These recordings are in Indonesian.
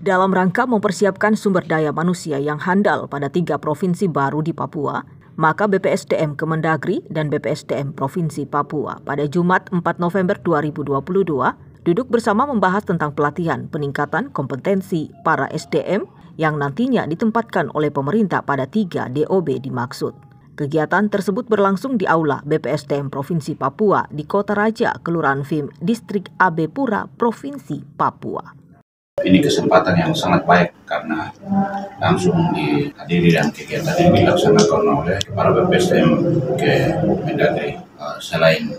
Dalam rangka mempersiapkan sumber daya manusia yang handal pada 3 provinsi baru di Papua, maka BPSDM Kemendagri dan BPSDM Provinsi Papua pada Jumat 4 November 2022 duduk bersama membahas tentang pelatihan peningkatan kompetensi para SDM yang nantinya ditempatkan oleh pemerintah pada 3 DOB dimaksud. Kegiatan tersebut berlangsung di Aula BPSDM Provinsi Papua di Kota Raja, Kelurahan Vim, Distrik AB Pura, Provinsi Papua. Ini kesempatan yang sangat baik karena langsung dihadiri dan kegiatan ini dilaksanakan oleh para BPSDM Kemendagri. Selain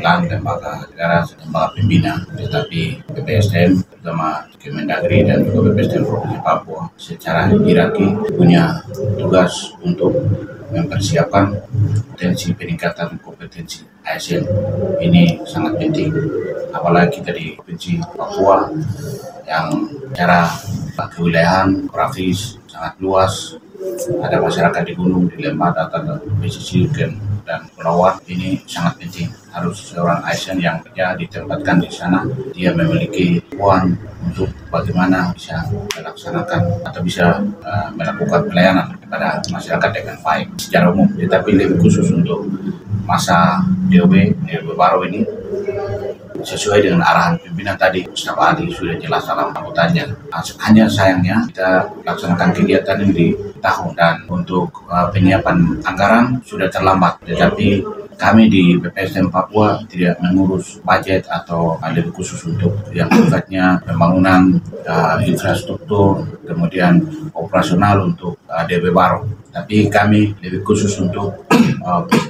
lembaga negara, lembaga pembina, tetapi BPSDM terutama Kemendagri dan juga BPSDM Provinsi Papua secara hierarki punya tugas untuk mempersiapkan potensi peningkatan kompetensi ASN. Ini sangat penting, apalagi kita di Provinsi Papua yang secara kewilayahan geografis sangat luas, ada masyarakat di gunung, di lembah, datar, pesisir, dan pulauan. Ini sangat penting, harus seorang ASN yang kerja ditempatkan di sana, dia memiliki kemampuan untuk bagaimana bisa melaksanakan atau bisa melakukan pelayanan kepada masyarakat dengan baik secara umum, tetapi lebih khusus untuk masa DOB baru ini sesuai dengan arahan pimpinan tadi. Ustaz Ali sudah jelas dalam sambutannya. Hanya sayangnya kita laksanakan kegiatan ini di tahun dan untuk penyiapan anggaran sudah terlambat, tetapi kami di BPSDM Papua tidak mengurus budget atau lebih khusus untuk yang sifatnya pembangunan infrastruktur, kemudian operasional untuk DB baru. Tapi kami lebih khusus untuk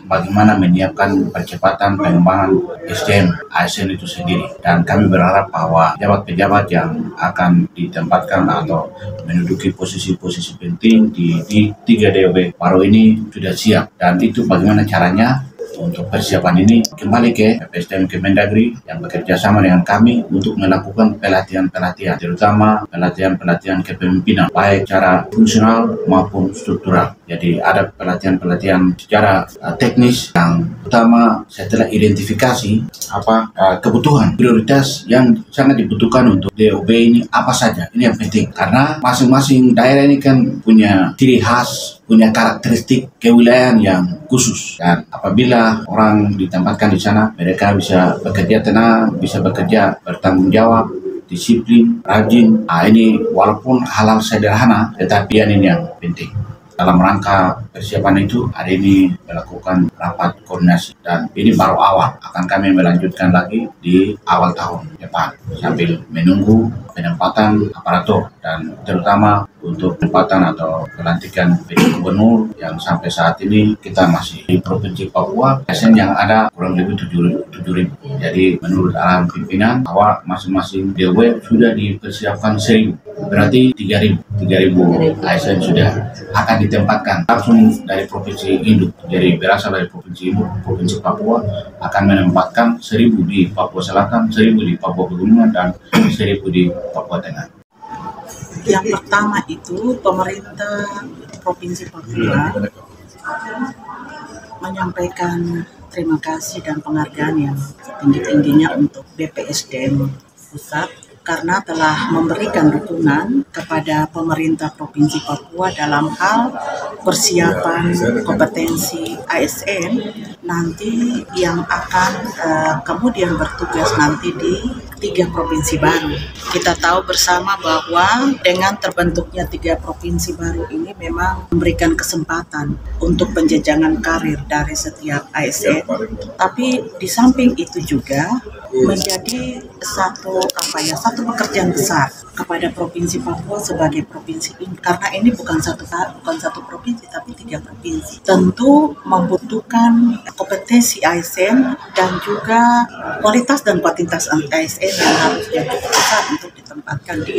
bagaimana menyiapkan percepatan pengembangan SDM ASN itu sendiri. Dan kami berharap bahwa pejabat-pejabat yang akan ditempatkan atau menduduki posisi-posisi penting di 3 DOB baru ini sudah siap. Dan itu bagaimana caranya. Untuk persiapan ini kembali ke BPSDM Kemendagri yang bekerja sama dengan kami untuk melakukan pelatihan-pelatihan, terutama pelatihan-pelatihan kepemimpinan, baik secara fungsional maupun struktural. Jadi ada pelatihan-pelatihan secara teknis yang utama setelah identifikasi kebutuhan prioritas yang sangat dibutuhkan untuk DOB ini apa saja. Ini yang penting karena masing-masing daerah ini kan punya ciri khas, punya karakteristik kewilayahan yang khusus, dan apabila orang ditempatkan di sana mereka bisa bekerja tenang, bisa bekerja bertanggung jawab, disiplin, rajin. Ini walaupun hal-hal sederhana tetapi ini yang penting. Dalam rangka persiapan itu, hari ini melakukan rapat koordinasi dan ini baru awal. Akan kami melanjutkan lagi di awal tahun depan sambil menunggu penempatan aparatur dan terutama untuk penempatan atau pelantikan PJ Gubernur yang sampai saat ini kita masih di Provinsi Papua, ASN yang ada kurang lebih 7.000. Jadi menurut arahan pimpinan bahwa masing-masing DOB sudah dipersiapkan 1.000, berarti 3.000 ASN sudah akan ditempatkan langsung dari provinsi induk. Jadi berasal dari provinsi induk, Provinsi Papua akan menempatkan 1.000 di Papua Selatan, 1.000 di Papua Pegunungan, dan 1.000 di Papua Tengah. Yang pertama itu pemerintah Provinsi Papua menyampaikan terima kasih dan penghargaan yang tinggi-tingginya untuk BPSDM Pusat karena telah memberikan dukungan kepada pemerintah Provinsi Papua dalam hal persiapan kompetensi ASN nanti yang akan kemudian bertugas nanti di 3 provinsi baru. Kita tahu bersama bahwa dengan terbentuknya 3 provinsi baru ini memang memberikan kesempatan untuk penjenjangan karir dari setiap ASN. Tapi di samping itu juga menjadi satu pekerjaan besar kepada Provinsi Papua sebagai provinsi ini, karena ini bukan satu provinsi tapi 3 provinsi. Tentu membutuhkan kompetensi ASN dan juga kualitas dan kuantitas ASN yang harusnya cukup besar untuk ditempatkan di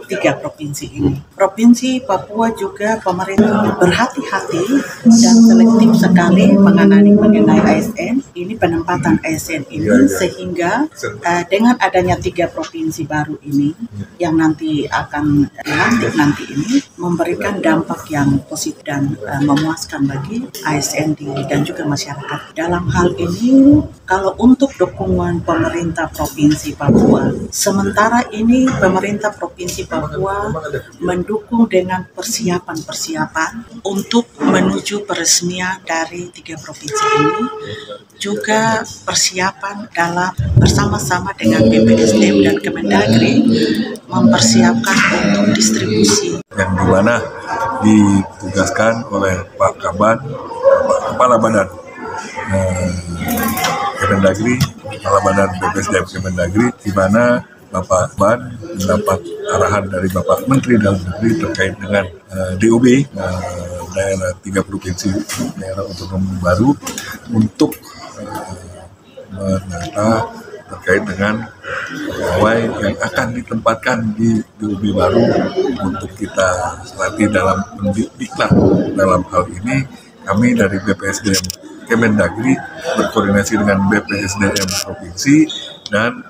3 provinsi ini. Provinsi Papua juga pemerintah berhati-hati dan selektif sekali mengenai ASN. Ini penempatan ASN ini sehingga dengan adanya 3 provinsi baru ini yang nanti akan dilantik nanti ini memberikan dampak yang positif dan memuaskan bagi ASN dan juga masyarakat. Dalam hal ini, kalau untuk dukungan pemerintah Provinsi Papua, sementara ini pemerintah Provinsi Papua mendukung dengan persiapan-persiapan untuk menuju peresmian dari 3 provinsi ini, juga persiapan dalam bersama-sama dengan BPSDM dan Kemendagri mempersiapkan untuk distribusi. Yang dimana ditugaskan oleh Pak Kaban, Kepala Badan Kemendagri, Kepala Badan BPSDM Kemendagri, di mana Bapak Ban mendapat arahan dari Bapak Menteri Dalam Negeri terkait dengan DOB, daerah 3 provinsi daerah otonom baru, untuk menata terkait dengan pegawai yang akan ditempatkan di DOB baru untuk kita latih dalam diklat. Dalam hal ini kami dari BPSDM Kemendagri berkoordinasi dengan BPSDM Provinsi dan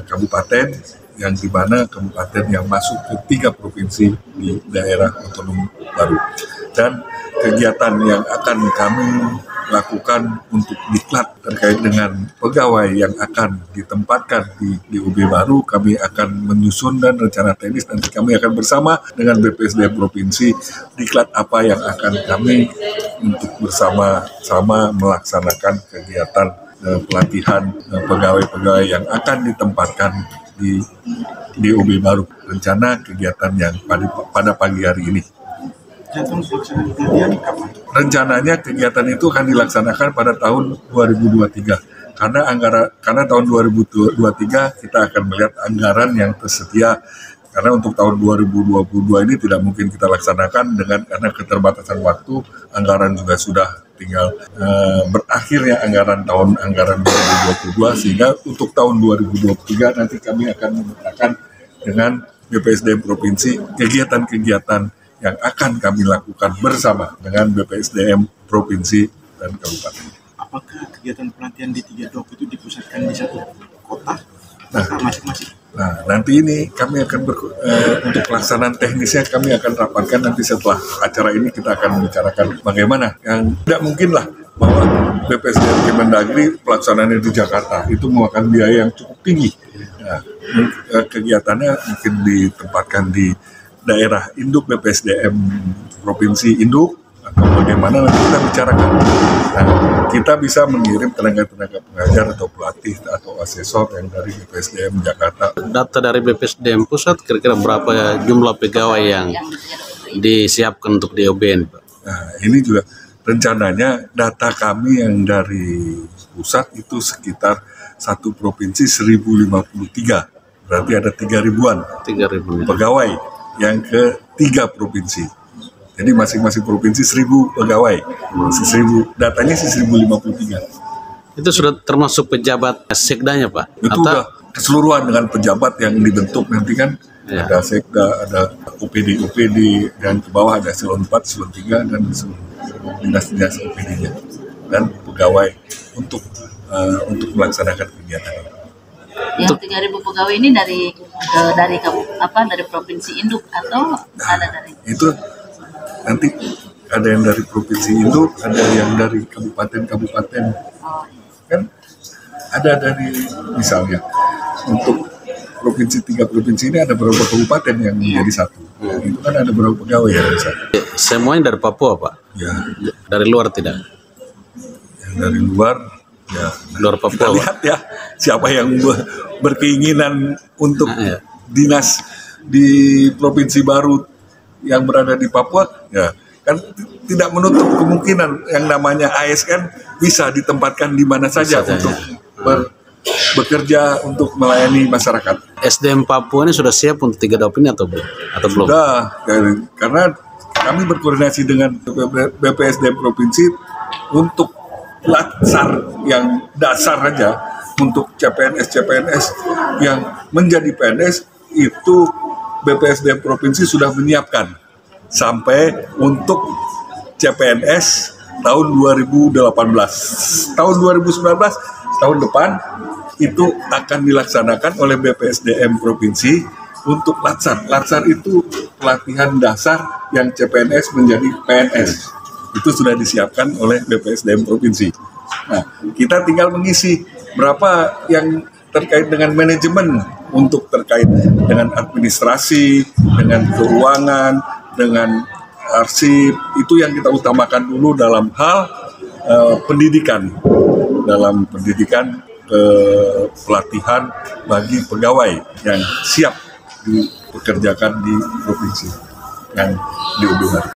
kabupaten, yang dimana kabupaten yang masuk ke 3 provinsi di daerah otonom baru. Dan kegiatan yang akan kami lakukan untuk diklat terkait dengan pegawai yang akan ditempatkan di DOB baru, kami akan menyusun dan rencana teknis nanti kami akan bersama dengan BPSDM Provinsi diklat apa yang akan kami untuk bersama-sama melaksanakan kegiatan pelatihan pegawai-pegawai yang akan ditempatkan di DOB baru. Rencana kegiatan yang pada pagi hari ini. Rencananya kegiatan itu akan dilaksanakan pada tahun 2023. Karena tahun 2023 kita akan melihat anggaran yang tersedia. Karena untuk tahun 2022 ini tidak mungkin kita laksanakan karena keterbatasan waktu, anggaran juga sudah tinggal berakhirnya anggaran 2022, sehingga untuk tahun 2023 nanti kami akan memetakan dengan BPSDM Provinsi kegiatan-kegiatan yang akan kami lakukan bersama dengan BPSDM Provinsi dan Kabupaten. Apakah kegiatan pelatihan di 3 DOP itu dipusatkan di satu kota? Masing-masing. Nah, nanti ini kami akan untuk pelaksanaan teknisnya kami akan rapatkan nanti setelah acara ini. Kita akan membicarakan bagaimana, yang tidak mungkin lah bahwa BPSDM Kemendagri pelaksanaannya di Jakarta itu memakan biaya yang cukup tinggi. Nah, kegiatannya mungkin ditempatkan di daerah induk BPSDM Provinsi Induk, atau bagaimana nanti kita bicarakan. Nah, kita bisa mengirim tenaga-tenaga pengajar atau pelatih atau asesor yang dari BPSDM Jakarta. Data dari BPSDM Pusat kira-kira berapa jumlah pegawai yang disiapkan untuk DOB ini, Pak? Nah, ini juga rencananya data kami yang dari pusat itu sekitar satu provinsi 1053. Berarti ada 3.000-an pegawai yang ke 3 provinsi. Jadi masing-masing provinsi 1.000 pegawai. 1.000, datanya sih 1053. Itu sudah termasuk pejabat sekdanya, Pak? Itu udah keseluruhan dengan pejabat yang dibentuk nanti kan. Ya. Ada sekda, ada OPD, dan ke bawah ada eselon 4, eselon 3, dan dinas-dinas OPD-nya. Dan pegawai untuk melaksanakan kegiatan. Yang 3.000 pegawai ini dari provinsi induk atau ada dari? Itu nanti ada yang dari provinsi induk, ada yang dari kabupaten-kabupaten. Kan ada dari, misalnya untuk 3 provinsi ini ada beberapa kabupaten yang menjadi satu. Itu kan ada beberapa pegawai yang dari satu. Semuanya dari Papua, Pak? Ya. Dari luar tidak? Yang dari luar, ya. Luar Papua. Kita lihat ya siapa yang berkeinginan untuk dinas di provinsi baru yang berada di Papua, ya kan tidak menutup kemungkinan yang namanya ASN bisa ditempatkan di mana saja untuk bekerja untuk melayani masyarakat. SDM Papua ini sudah siap untuk 3 DOP ini atau belum? Sudah, karena kami berkoordinasi dengan BPSDM Provinsi untuk latsar yang dasar aja untuk CPNS yang menjadi PNS itu BPSDM Provinsi sudah menyiapkan sampai untuk CPNS tahun 2018. Tahun 2019, tahun depan itu akan dilaksanakan oleh BPSDM Provinsi untuk latsar. Latsar itu pelatihan dasar yang CPNS menjadi PNS. Itu sudah disiapkan oleh BPSDM Provinsi. Nah, kita tinggal mengisi berapa yang terkait dengan manajemen untuk terkait dengan administrasi, dengan keuangan, dengan arsip, itu yang kita utamakan dulu dalam hal pendidikan, pelatihan bagi pegawai yang siap dipekerjakan di provinsi yang di UB Baru.